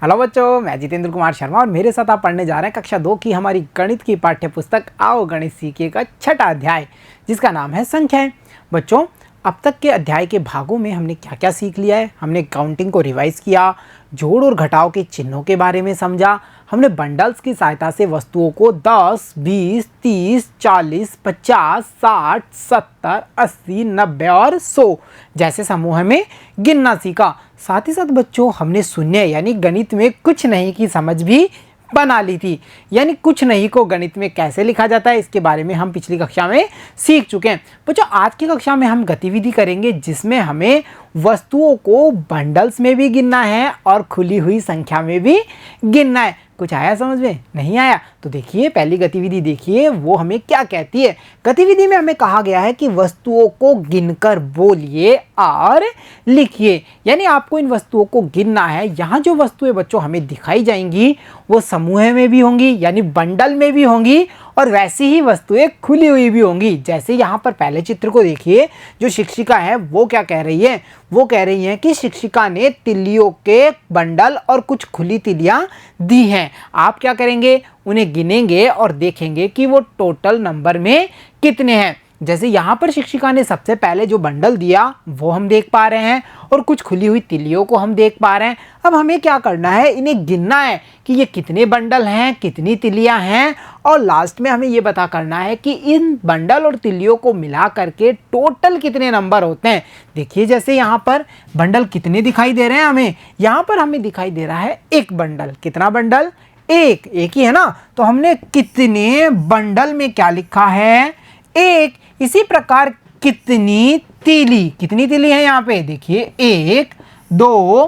Hello बच्चों, मैं जितेंद्र कुमार शर्मा और मेरे साथ आप पढ़ने जा रहे हैं कक्षा 2 की हमारी गणित की पाठ्य पुस्तक आओ गणित सीखिए का छठा अध्याय, जिसका नाम है संख्याएं। बच्चों, अब तक के अध्याय के भागों में हमने क्या क्या सीख लिया है। हमने काउंटिंग को रिवाइज किया, जोड़ और घटाव के चिन्हों के बारे में समझा, हमने बंडल्स की सहायता से वस्तुओं को 10, 20, 30, 40, 50, 60, 70, 80, 90 और 100 जैसे समूह में गिनना सीखा। साथ ही साथ बच्चों, हमने शून्य यानी गणित में कुछ नहीं की समझ भी बना ली थी। यानी कुछ नहीं को गणित में कैसे लिखा जाता है, इसके बारे में हम पिछली कक्षा में सीख चुके हैं। बच्चों, आज की कक्षा में हम गतिविधि करेंगे जिसमें हमें वस्तुओं को बंडल्स में भी गिनना है और खुली हुई संख्या में भी गिनना है। कुछ आया समझ में? नहीं आया तो देखिए, पहली गतिविधि देखिए, वो हमें क्या कहती है। गतिविधि में हमें कहा गया है कि वस्तुओं को गिनकर बोलिए और लिखिए। यानी आपको इन वस्तुओं को गिनना है। यहाँ जो वस्तुएं बच्चों हमें दिखाई जाएंगी वो समूह में भी होंगी यानी बंडल में भी होंगी, और वैसी ही वस्तुएं खुली हुई भी होंगी। जैसे यहाँ पर पहले चित्र को देखिए, जो शिक्षिका है वो क्या कह रही है? वो कह रही है कि शिक्षिका ने तिल्लियों के बंडल और कुछ खुली तिल्लियां दी हैं। आप क्या करेंगे? उन्हें गिनेंगे और देखेंगे कि वो टोटल नंबर में कितने हैं। जैसे यहाँ पर शिक्षिका ने सबसे पहले जो बंडल दिया वो हम देख पा रहे हैं और कुछ खुली हुई तिल्लियों को हम देख पा रहे हैं। अब हमें क्या करना है? इन्हें गिनना है कि ये कितने बंडल हैं, कितनी तिल्लियां हैं, और लास्ट में हमें ये पता करना है कि इन बंडल और तिल्लियों को मिला करके टोटल कितने नंबर होते हैं। देखिए, जैसे यहाँ पर बंडल कितने दिखाई दे रहे हैं हमें? यहाँ पर हमें दिखाई दे रहा है एक बंडल। कितना बंडल? एक ही है ना। तो हमने कितने बंडल में क्या लिखा है? एक। इसी प्रकार कितनी तीली है यहाँ पे? देखिए, 1, 2,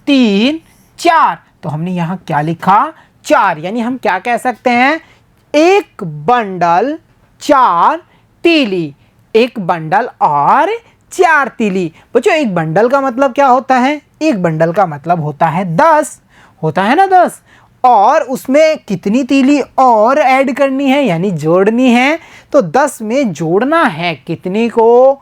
3, 4। तो हमने यहाँ क्या लिखा? 4। यानी हम क्या कह सकते हैं? एक बंडल 4 तीली। एक बंडल और 4 तीली। बच्चों, एक बंडल का मतलब क्या होता है? एक बंडल का मतलब होता है 10। होता है ना 10। और उसमें कितनी तीली और ऐड करनी है यानी जोड़नी है? तो 10 में जोड़ना है कितने को?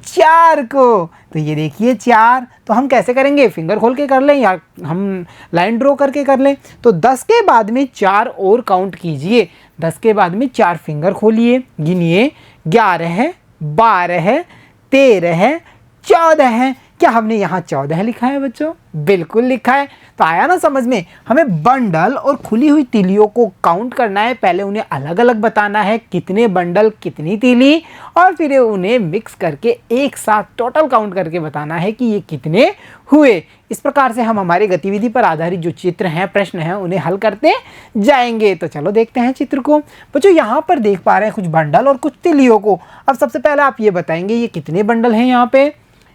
4 को। तो ये देखिए 4। तो हम कैसे करेंगे? फिंगर खोल के कर लें या हम लाइन ड्रॉ करके कर लें। तो 10 के बाद में 4 और काउंट कीजिए। 10 के बाद में 4 फिंगर खोलिए, गिनिए। 11, 12, 13, 14। क्या हमने यहाँ 14 लिखा है बच्चों? बिल्कुल लिखा है। तो आया ना समझ में? हमें बंडल और खुली हुई तीलियों को काउंट करना है। पहले उन्हें अलग अलग बताना है कितने बंडल कितनी तीली, और फिर उन्हें मिक्स करके एक साथ टोटल काउंट करके बताना है कि ये कितने हुए। इस प्रकार से हम हमारी गतिविधि पर आधारित जो चित्र हैं, प्रश्न हैं, उन्हें हल करते जाएंगे। तो चलो देखते हैं चित्र को। बच्चों, यहाँ पर देख पा रहे हैं कुछ बंडल और कुछ तीलियों को। अब सबसे पहले आप ये बताएंगे ये कितने बंडल हैं, यहाँ पे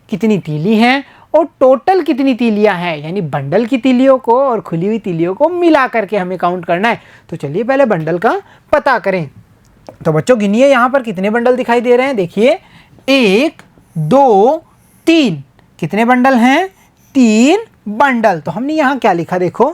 कितनी तीली हैं और टोटल कितनी तीलियां हैं। यानी बंडल की तीलियों को और खुली हुई तीलियों को मिला करके हमें काउंट करना है। तो चलिए पहले बंडल का पता करें। तो बच्चों, गिनिए यहाँ पर कितने बंडल दिखाई दे रहे हैं। देखिए, 1, 2, 3। कितने बंडल हैं? 3 बंडल। तो हमने यहाँ क्या लिखा? देखो,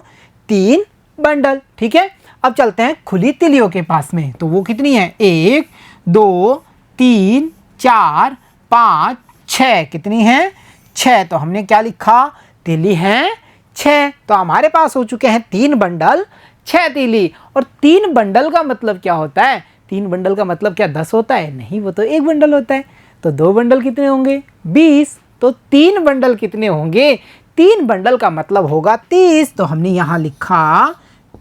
3 बंडल। ठीक है। अब चलते हैं खुली तीलियों के पास में। तो वो कितनी है? 1, 2, 3, 4, 5, 6। कितनी है? 6। तो हमने क्या लिखा? तीली हैं 6। तो हमारे पास हो चुके हैं 3 बंडल 6 तीली। और 3 बंडल का मतलब क्या होता है? 3 बंडल का मतलब क्या 10 होता है? नहीं, वो तो एक बंडल होता है। तो 2 बंडल कितने होंगे? 20। तो 3 बंडल कितने होंगे? 3 बंडल का मतलब होगा 30। तो हमने यहाँ लिखा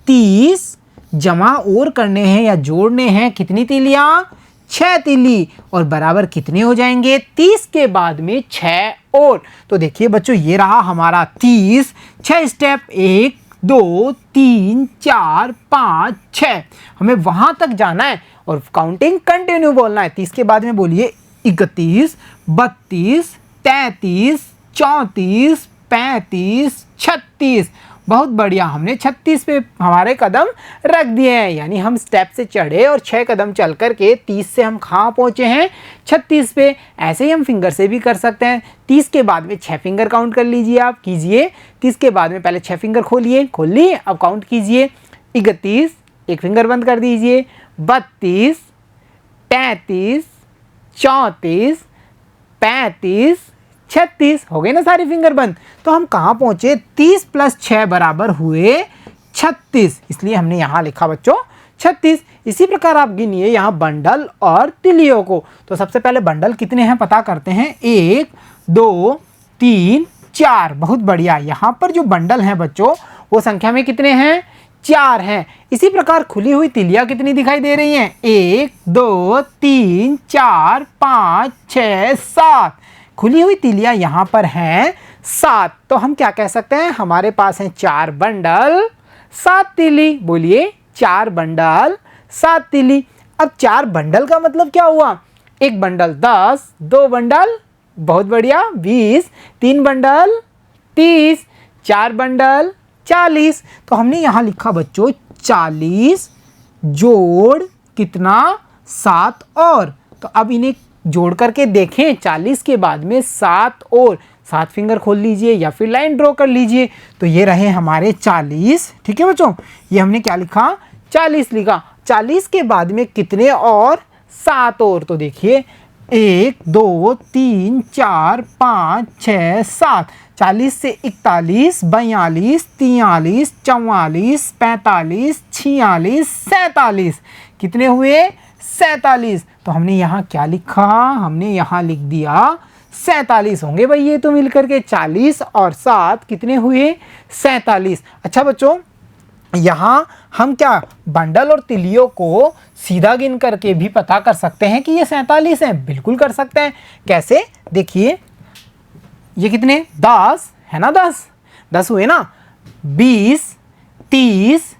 30। जमा और करने हैं या जोड़ने हैं कितनी तीलियां? 6 तीली। और बराबर कितने हो जाएंगे? 30 के बाद में 6 और। तो देखिए बच्चों, ये रहा हमारा 30। 6 स्टेप, 1, 2, 3, 4, 5, 6। हमें वहां तक जाना है और काउंटिंग कंटिन्यू बोलना है। 30 के बाद में बोलिए 31, 32, 33, 34, 35, 36। बहुत बढ़िया, हमने 36 पे हमारे कदम रख दिए हैं। यानी हम स्टेप से चढ़े और 6 कदम चल करके 30 से हम कहाँ पहुँचे हैं? 36 पे। ऐसे ही हम फिंगर से भी कर सकते हैं। 30 के बाद में 6 फिंगर काउंट कर लीजिए, आप कीजिए। 30 के बाद में पहले 6 फिंगर खोलिए, खोल लिए, अब काउंट कीजिए। 31, एक फिंगर बंद कर दीजिए। 32, 33, 34, 35, 36। हो गए ना सारी फिंगर बंद। तो हम कहाँ पहुँचे, 30 + 6 बराबर हुए 36, इसलिए हमने यहाँ लिखा बच्चों 36। इसी प्रकार आप गिनिए यहाँ बंडल और तिलियों को। तो सबसे पहले बंडल कितने हैं पता करते हैं, 1 2 3 4। बहुत बढ़िया, यहाँ पर जो बंडल हैं बच्चों वो संख्या में कितने हैं, 4 हैं। इसी प्रकार खुली हुई तिलियां कितनी दिखाई दे रही हैं, 1 2 3 4 5 6 7। खुली हुई तिलियां यहाँ पर हैं 7। तो हम क्या कह सकते हैं, हमारे पास हैं 4 बंडल 7 तिली। बोलिए 4 बंडल 7 तिली। अब 4 बंडल का मतलब क्या हुआ, एक बंडल 10, 2 बंडल बहुत बढ़िया 20, 3 बंडल 30, 4 बंडल 40। तो हमने यहाँ लिखा बच्चों 40 जोड़ कितना 7 और। तो अब इन्हें जोड़ करके देखें, 40 के बाद में 7 और, 7 फिंगर खोल लीजिए या फिर लाइन ड्रॉ कर लीजिए। तो ये रहे हमारे 40। ठीक है बच्चों, ये हमने क्या लिखा, 40 लिखा। 40 के बाद में कितने और, 7 और। तो देखिए 1 2 3 4 5 6 7। 40 से 41 42 43 44 45 46 47। कितने हुए, 47। तो हमने यहाँ क्या लिखा, हमने यहाँ लिख दिया 47 होंगे भाई ये तो मिलकर के। 40 और 7 कितने हुए, 47। अच्छा बच्चों, यहाँ हम क्या बंडल और तिलियों को सीधा गिन करके भी पता कर सकते हैं कि ये 47 हैं। बिल्कुल कर सकते हैं। कैसे, देखिए ये कितने, 10 है ना, 10 हुए ना, 20 30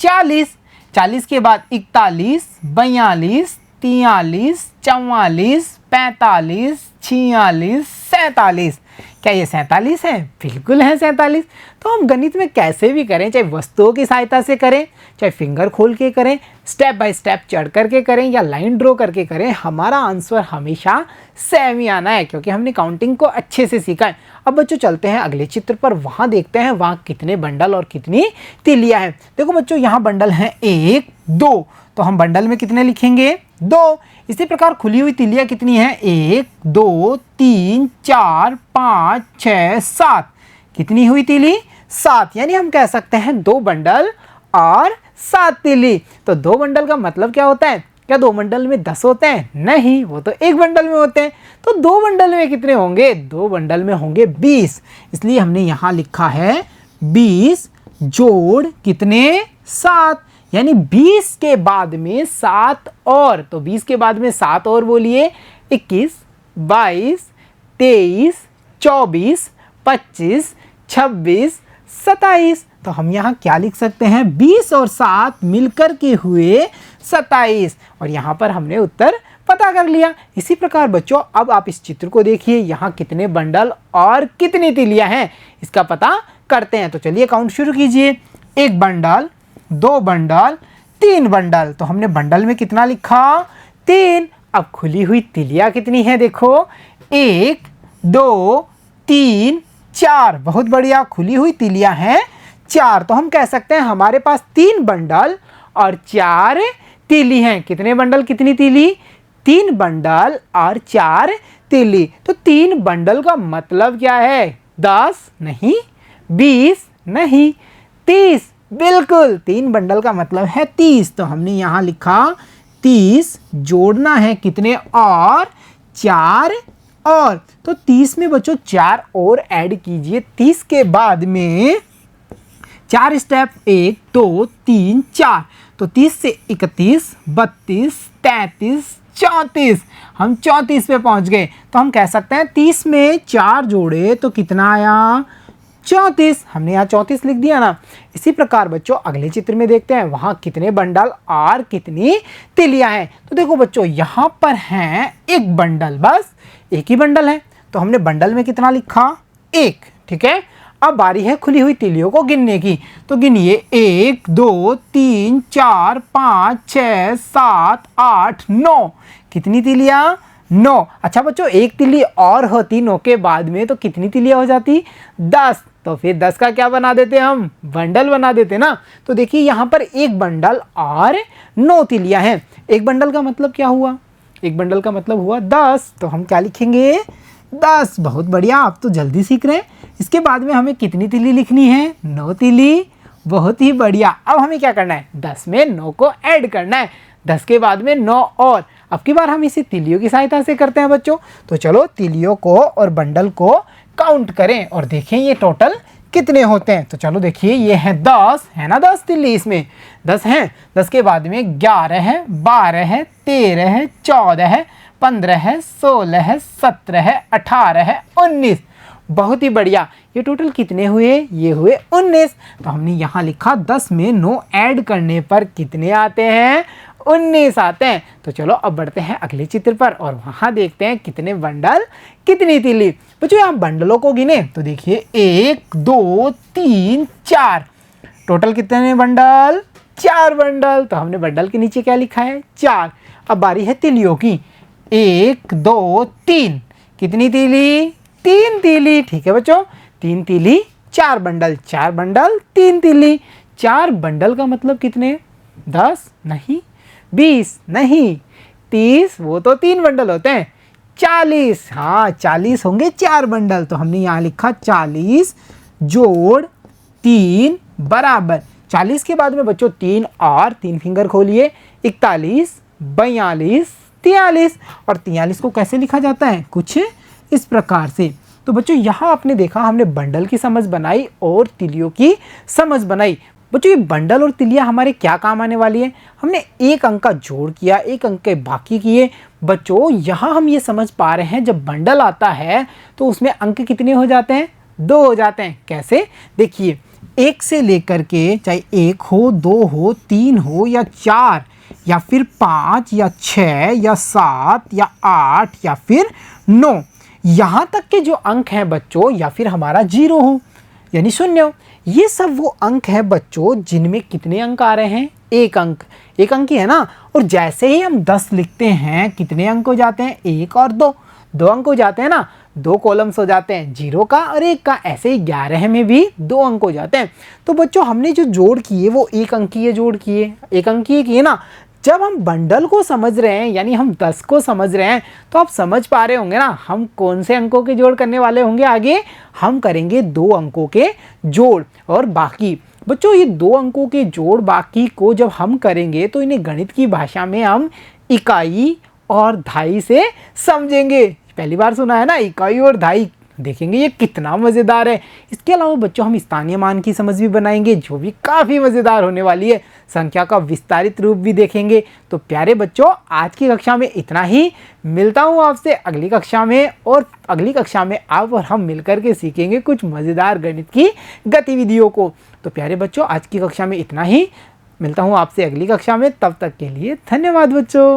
40। 40 के बाद 41 42 43 44 45 46 47। क्या ये 47 है, बिल्कुल है 47। तो हम गणित में कैसे भी करें, चाहे वस्तुओं की सहायता से करें, चाहे फिंगर खोल के करें, स्टेप बाय स्टेप चढ़ करके करें या लाइन ड्रॉ करके करें, हमारा आंसर हमेशा सेम ही आना है, क्योंकि हमने काउंटिंग को अच्छे से सीखा है। अब बच्चों चलते हैं अगले चित्र पर, वहाँ देखते हैं वहाँ कितने बंडल और कितनी तिलियां हैं। देखो बच्चों यहाँ बंडल हैं 1 2, तो हम बंडल में कितने लिखेंगे, 2। इसी प्रकार खुली हुई तिलियां कितनी हैं, 1 2 3 4 5 6 7। कितनी हुई तिली, 7। यानी हम कह सकते हैं 2 बंडल और 7 तिली। तो 2 बंडल का मतलब क्या होता है, क्या 2 बंडल में 10 होते हैं, नहीं, वो तो 1 बंडल में होते हैं। तो 2 बंडल में कितने होंगे, 2 बंडल में होंगे 20। इसलिए हमने यहाँ लिखा है 20 जोड़ कितने, 7। यानी 20 के बाद में 7 और। तो 20 के बाद में 7 और बोलिए, 21 22 23 24 25 26 27। तो हम यहाँ क्या लिख सकते हैं, 20 और 7 मिलकर के हुए 27। और यहाँ पर हमने उत्तर पता कर लिया। इसी प्रकार बच्चों अब आप इस चित्र को देखिए, यहाँ कितने बंडल और कितनी तिलियां हैं इसका पता करते हैं। तो चलिए काउंट शुरू कीजिए, 1 बंडल 2 बंडल 3 बंडल। तो हमने बंडल में कितना लिखा, 3। अब खुली हुई तिलियां कितनी है, देखो 1 2 3 4। बहुत बढ़िया, खुली हुई तिलियां हैं 4। तो हम कह सकते हैं हमारे पास 3 बंडल और 4 तिली हैं। कितने बंडल कितनी तिली, 3 बंडल और 4 तिली। तो 3 बंडल का मतलब क्या है, 10 नहीं, 20 नहीं, 30। बिल्कुल, 3 बंडल का मतलब है 30। तो हमने यहाँ लिखा 30 जोड़ना है कितने और, 4 और। तो 30 में बच्चों 4 और ऐड कीजिए। 30 के बाद में 4 स्टेप, 1 2 3 4। तो 30 से 31 32 33 34। हम 34 पे पहुंच गए। तो हम कह सकते हैं 30 में 4 जोड़े तो कितना आया, 34। हमने यहाँ 34 लिख दिया ना। इसी प्रकार बच्चों अगले चित्र में देखते हैं वहाँ कितने बंडल और कितनी तिलियां हैं। तो देखो बच्चों यहाँ पर हैं 1 बंडल, बस 1 ही बंडल है। तो हमने बंडल में कितना लिखा, 1। ठीक है, अब बारी है खुली हुई तिलियों को गिनने की। तो गिनिए 1 2 3 4 5 6 7 8 9। कितनी तिलियां, 9। अच्छा बच्चों एक तिली और होती 9 के बाद में तो कितनी तिलियां हो जाती, 10। तो फिर 10 का क्या बना देते हम, बंडल बना देते ना। तो देखिए यहाँ पर 1 बंडल और 9 तिलियां हैं। 1 बंडल का मतलब क्या हुआ, 1 बंडल का मतलब हुआ 10। तो हम क्या लिखेंगे, 10। बहुत बढ़िया, आप तो जल्दी सीख रहे हैं। इसके बाद में हमें कितनी तीली लिखनी है? 9 तीली। बहुत ही बढ़िया। अब हमें क्या करना है? 10 में 9 को ऐड करना है। 10 के बाद में 9 और। अब की बार हम इसे तीलियों की सहायता से करते हैं बच्चों। तो चलो तीलियों को और बंडल को काउंट करें और देखें ये टोटल कितने होते हैं। तो चलो देखिए, ये है 10, है ना 10 तीली इसमें 10 हैं। 10 के बाद में 11 है, 12 है, 13 है, 14 है, 15 है, 16 है, 17 है, 18 है, 19। बहुत ही बढ़िया। ये टोटल कितने हुए? ये हुए 19। तो हमने यहाँ लिखा 10 में 9 ऐड करने पर कितने आते हैं? 19 आते हैं। तो चलो अब बढ़ते हैं अगले चित्र पर और वहाँ देखते हैं कितने बंडल, कितनी तीली। बच्चों यहाँ बंडलों को गिने तो देखिए 1 2 3 4। टोटल कितने बंडल? 4 बंडल। तो हमने बंडल के नीचे क्या लिखा है? 4। अब बारी है तीलियों की। 1 2 3। कितनी तीली? 3 तीली। ठीक है बच्चों, 3 तीली 4 बंडल। 4 बंडल 3 तीली। 4 बंडल का मतलब कितने? 10 नहीं, 20 नहीं, 30, वो तो 3 बंडल होते हैं। 40, हाँ 40 होंगे 4 बंडल। तो हमने यहाँ लिखा 40 जोड़ 3 बराबर। 40 के बाद में बच्चों 3 और 3 फिंगर खोलिए। 41 42 43। और 43 को कैसे लिखा जाता है? कुछ इस प्रकार से। तो बच्चों यहाँ आपने देखा, हमने बंडल की समझ बनाई और तीलियों की समझ बनाई। बच्चों ये बंडल और तिलियाँ हमारे क्या काम आने वाली है? हमने एक अंक का जोड़ किया, एक अंक के बाकी किए। बच्चों यहाँ हम ये समझ पा रहे हैं, जब बंडल आता है तो उसमें अंक कितने हो जाते हैं? 2 हो जाते हैं। कैसे? देखिए, 1 से लेकर के चाहे 1 हो, 2 हो, 3 हो या 4 या फिर 5 या 6 या 7 या 8 या फिर 9, यहाँ तक के जो अंक हैं बच्चों, या फिर हमारा 0 हो यानी 0, ये सब वो अंक है बच्चों जिनमें कितने अंक आ रहे हैं? एक अंक। एक अंक ही है ना। और जैसे ही हम 10 लिखते हैं कितने अंक हो जाते हैं? 1 और 2, 2 अंक हो जाते हैं ना। 2 कॉलम्स हो जाते हैं, 0 का और 1 का। ऐसे ही 11 में भी 2 अंक हो जाते हैं। तो बच्चों हमने जो जोड़ किए वो एक अंकीय जोड़ किए, एक अंकीय किए ना। जब हम बंडल को समझ रहे हैं, यानी हम 10 को समझ रहे हैं, तो आप समझ पा रहे होंगे ना हम कौन से अंकों के जोड़ करने वाले होंगे। आगे हम करेंगे 2 अंकों के जोड़ और बाकी। बच्चों ये 2 अंकों के जोड़ बाकी को जब हम करेंगे तो इन्हें गणित की भाषा में हम इकाई और धाई से समझेंगे। पहली बार सुना है ना, इकाई और धाई। देखेंगे ये कितना मज़ेदार है। इसके अलावा बच्चों हम स्थानीय मान की समझ भी बनाएंगे, जो भी काफ़ी मज़ेदार होने वाली है। संख्या का विस्तारित रूप भी देखेंगे। तो प्यारे बच्चों, आज की कक्षा में इतना ही। मिलता हूँ आपसे अगली कक्षा में, और अगली कक्षा में आप और हम मिलकर के सीखेंगे कुछ मज़ेदार गणित की गतिविधियों को। तो प्यारे बच्चों, आज की कक्षा में इतना ही। मिलता हूँ आपसे अगली कक्षा में, तब तक के लिए धन्यवाद बच्चों।